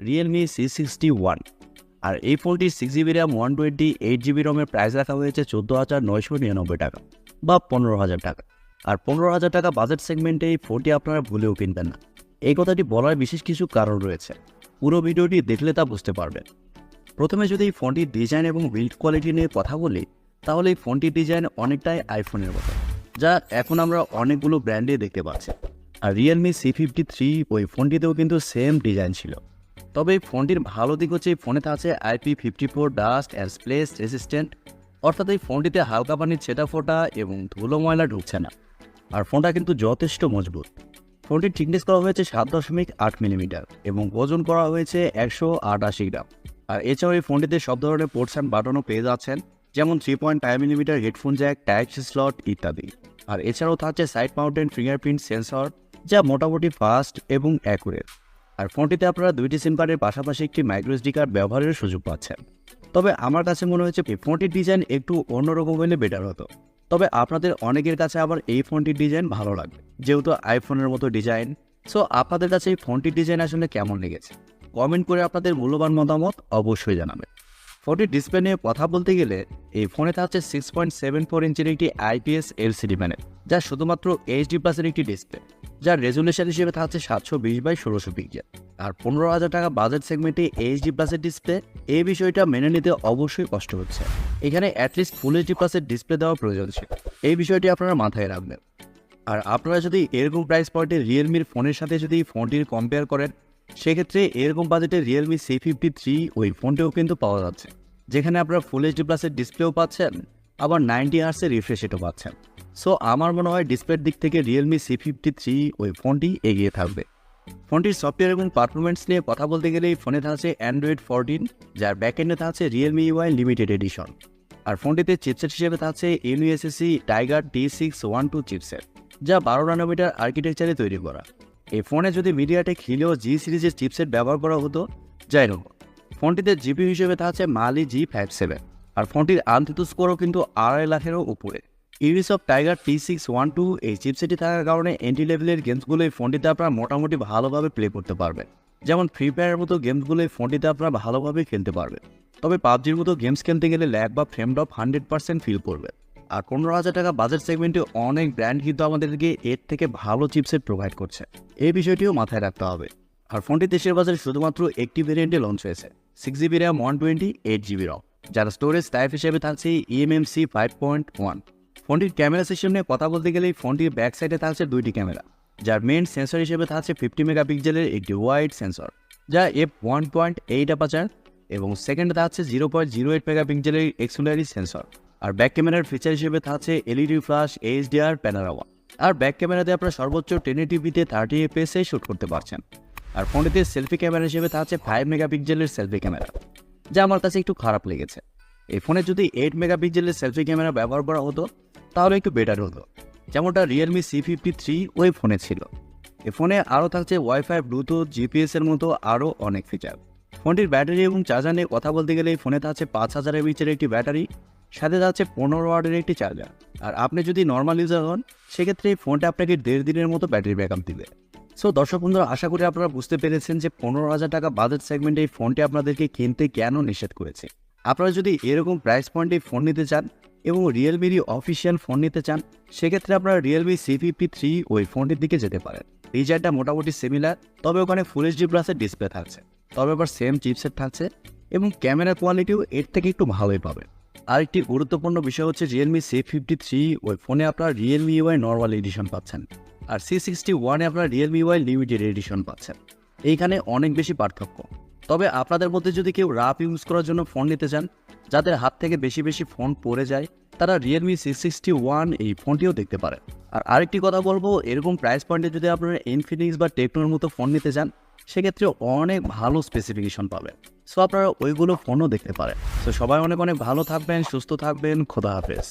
Realme C61। আর এই ফোনটি 6GB RAM 128GB রমের price রাখা হয়েছে 14,999 টাকা বা 15,000 টাকা। আর 15,000 টাকা বাজেট সেগমেন্টে এই ফোনটি আপনারা ভুলেও কিনবেন না। এই কথাটি বলার বিশেষ কিছু কারণ রয়েছে, পুরো ভিডিওটি দেখলে তা বুঝতে পারবেন। প্রথমে যদি এই ফোনটির ডিজাইন এবং বিল্ড কোয়ালিটি নিয়ে কথা বলি, তাহলে এই ফোনটির ডিজাইন অনেকটাই আইফোনের মতো, যা এখন আমরা অনেকগুলো ব্র্যান্ডে দেখতে পাচ্ছি। আর রিয়েলমি C53 ওই ফোনটিতেও কিন্তু সেম ডিজাইন ছিল। তবে এই ফোনটির ভালো দিক হচ্ছে এই ফোনেতে আছে IP54 dust and splash resistant, অর্থাৎ এই ফোনটিতে হালকা পানির ছেটা ফোটা এবং ধুলো ময়লা ঢুকছে না। আর ফোনটা কিন্তু যথেষ্ট মজবুত। ফোনটির থিকনেস করা হয়েছে 7.8 মিলিমিটার এবং ওজন করা হয়েছে 188 গ্রাম। আর এছাড়াও এই ফোনটিতে সব ধরনের পোর্টস অ্যান্ড বাটনও পেয়ে যাচ্ছেন, যেমন 3.5 millimetre headphone jack, type C slot ইত্যাদি। আর এছাড়াও থাকছে সাইড মাউন্টেন ফিঙ্গারপ্রিন্ট সেন্সর, যা মোটামুটি ফাস্ট এবং অ্যাকুরেট। আর ফোনটিতে আপনারা দুইটি সিম কার্ডের পাশাপাশি একটি মাইক্রোএসডি কার্ড ব্যবহারের সুযোগ পাচ্ছেন। তবে আমার কাছে মনে হয়েছে এই ফোনটির ডিজাইন একটু অন্যরকম হলে বেটার হতো। তবে আপনাদের অনেকের কাছে আবার এই ফোনটির ডিজাইন ভালো লাগবে, যেহেতু আইফোনের মতো ডিজাইন। সো আপনাদের কাছে এই ফোনটির ডিজাইন আসলে কেমন লেগেছে কমেন্ট করে আপনাদের মূল্যবান মতামত অবশ্যই জানাবেন। ফোনটির ডিসপ্লে নিয়ে কথা বলতে গেলে এই ফোনে থাকছে 6.74 ইঞ্চির একটি IPS LCD প্যানেল, যা শুধুমাত্র HD+-এর একটি ডিসপ্লে, যার রেজুলেশন হিসেবে থাকছে 720x1600 পিক্সেল। আর 15,000 টাকা বাজেট সেগমেন্টে HD+-এর ডিসপ্লে, এই বিষয়টা মেনে নিতে অবশ্যই কষ্ট হচ্ছে। এখানে অ্যাটলিস্ট ফুল HD+-এর ডিসপ্লে দেওয়া প্রয়োজন ছিল, এই বিষয়টি আপনারা মাথায় রাখবেন। আর আপনারা যদি এরকম প্রাইস পয়েন্টে রিয়েলমির ফোনের সাথে যদি ফোনটির কম্পেয়ার করেন, সেক্ষেত্রে এরকম বাজেটে রিয়েলমি C53 ওই ফোনটিও কিন্তু পাওয়া যাচ্ছে, যেখানে আপনারা ফুল HD+-এর ডিসপ্লেও পাচ্ছেন, আবার 90 হার্টজের রিফ্রেশ রেটও পাচ্ছেন। সো আমার মনে হয় ডিসপ্লের দিক থেকে রিয়েলমি C53 ওই ফোনটি এগিয়ে থাকবে। ফোনটির সফটওয়্যার এবং পারফরমেন্স নিয়ে কথা বলতে গেলে এই ফোনে থাকছে Android 14, যার ব্যাকএন্ডে থাকছে রিয়েলমি UI লিমিটেড এডিশন। আর ফোনটিতে চিপসেট হিসেবে থাকছে UniSoC Tiger T612 চিপসেট, যা 12 ন্যানোমিটার আর্কিটেকচারে তৈরি করা। এই ফোনে যদি মিডিয়াটেক হিলিও G সিরিজের চিপসেট ব্যবহার করা হতো, যাই হোক। ফোনটিতে জিপিইউ হিসেবে থাকছে Mali G57। আর ফোনটির আনথিত স্কোরও কিন্তু 2.5 লাখেরও উপরে। ইউনিসফট টাইগার T612 এই চিপসেটটি থাকার কারণে এন্ট্রি লেভেলের গেমসগুলো এই ফোনটিতে আপনারা মোটামুটি ভালোভাবে প্লে করতে পারবেন। যেমন ফ্রি ফায়ারের মতো গেমসগুলো এই ফোনটিতে আপনারা ভালোভাবে খেলতে পারবেন। তবে পাবজির মতো গেমস খেলতে গেলে ল্যাগ বা ফ্রেম ড্রপ 100% ফিল করবে। আর 15,000 টাকা বাজেট সেগমেন্টে অনেক ব্র্যান্ড কিন্তু আমাদেরকে এর থেকে ভালো চিপসেট প্রোভাইড করছে, এই বিষয়টিও মাথায় রাখতে হবে। আর ফোনটি দেশের বাজারে শুধুমাত্র একটি ভেরিয়েন্টে লঞ্চ হয়েছে, 6GB র্যাম 128GB রম, যার স্টোরেজ টাইপ হিসেবে থাকছে eMMC 5.1। ফোনটির ক্যামেরা সিস্টেম নিয়ে কথা বলতে গেলে ফোনটির ব্যাক সাইডে থাকছে দুইটি ক্যামেরা, যার মেইন সেন্সর হিসেবে থাকছে 50 মেগাপিক্সেলের একটি ওয়াইড সেন্সর, যা f1.8 অ্যাপারচার, এবং সেকেন্ডে থাকছে 0.08 মেগাপিক্সেলের এক্সিলারি সেন্সর। আর ব্যাক ক্যামেরার ফিচার হিসেবে থাকছে LED ফ্ল্যাশ, HDR প্যানোরামা। আর ব্যাক ক্যামেরাতে আপনারা সর্বোচ্চ 1080p-তে 30 fps শ্যুট করতে পারছেন। আর ফোনটিতে সেলফি ক্যামেরা হিসেবে থাকছে 5 মেগাপিক্সেলের সেলফি ক্যামেরা, যা আমার কাছে একটু খারাপ লেগেছে। এই ফোনে যদি 8 মেগাপিক্সেলের সেলফি ক্যামেরা ব্যবহার করা হতো তাহলে একটু বেটার হতো, যেমনটা রিয়েলমি C53 ওই ফোনে ছিল। এই ফোনে আরও থাকছে ওয়াইফাই, ব্লুটুথ, GPS এর মতো আরও অনেক ফিচার। ফোনটির ব্যাটারি এবং চার্জার নিয়ে কথা বলতে গেলে এই ফোনে থাকছে 5000 mAh একটি ব্যাটারি, সাথে থাকছে 15 ওয়াটের একটি চার্জার। আর আপনি যদি নর্মাল ইউজার হন, সেক্ষেত্রে এই ফোনটা আপনাকে 1.5 দিনের মতো ব্যাটারি ব্যাকআপ দিবে। সো দর্শক বন্ধুরা, আশা করি আপনারা বুঝতে পেরেছেন যে 15,000 টাকা বাজেট সেগমেন্টে এই ফোনটি আপনাদেরকে কিনতে কেন নিষেধ করেছে। আপনারা যদি এরকম প্রাইস পয়েন্টে ফোন নিতে চান এবং রিয়েলমির অফিসিয়াল ফোন নিতে চান, সেক্ষেত্রে আপনারা রিয়েলমি C53 ওই ফোনটির দিকে যেতে পারেন। ডিজাইনটা মোটামুটি সিমিলার, তবে ওখানে ফুল HD+-এর ডিসপ্লে থাকছে, তবে আবার সেম চিপসেট থাকছে এবং ক্যামেরা কোয়ালিটিও এর থেকে একটু ভালোই পাবেন। আরেকটি গুরুত্বপূর্ণ বিষয় হচ্ছে রিয়েলমি C53 ওই ফোনে আপনারা রিয়েলমি UI নর্মাল এডিশন পাচ্ছেন, আর C61-এ আপনারা রিয়েলমি UI লিমিটেড এডিশন পাচ্ছেন। এইখানে অনেক বেশি পার্থক্য। তবে আপনাদের মধ্যে যদি কেউ রাফ ইউজ করার জন্য ফোন নিতে চান, যাদের হাত থেকে বেশি বেশি ফোন পড়ে যায়, তারা রিয়েলমি C61 এই ফোনটিও দেখতে পারেন। আর আরেকটি কথা বলবো, এরকম প্রাইস পয়েন্টে যদি আপনারা ইনফিনিক্স বা টেকনোর মতো ফোন নিতে চান, সেক্ষেত্রে অনেক ভালো স্পেসিফিকেশন পাবেন। সো আপনারা ওইগুলো ফোনও দেখতে পারেন। তো সবাই অনেক অনেক ভালো থাকবেন, সুস্থ থাকবেন, খোদা হাফেজ।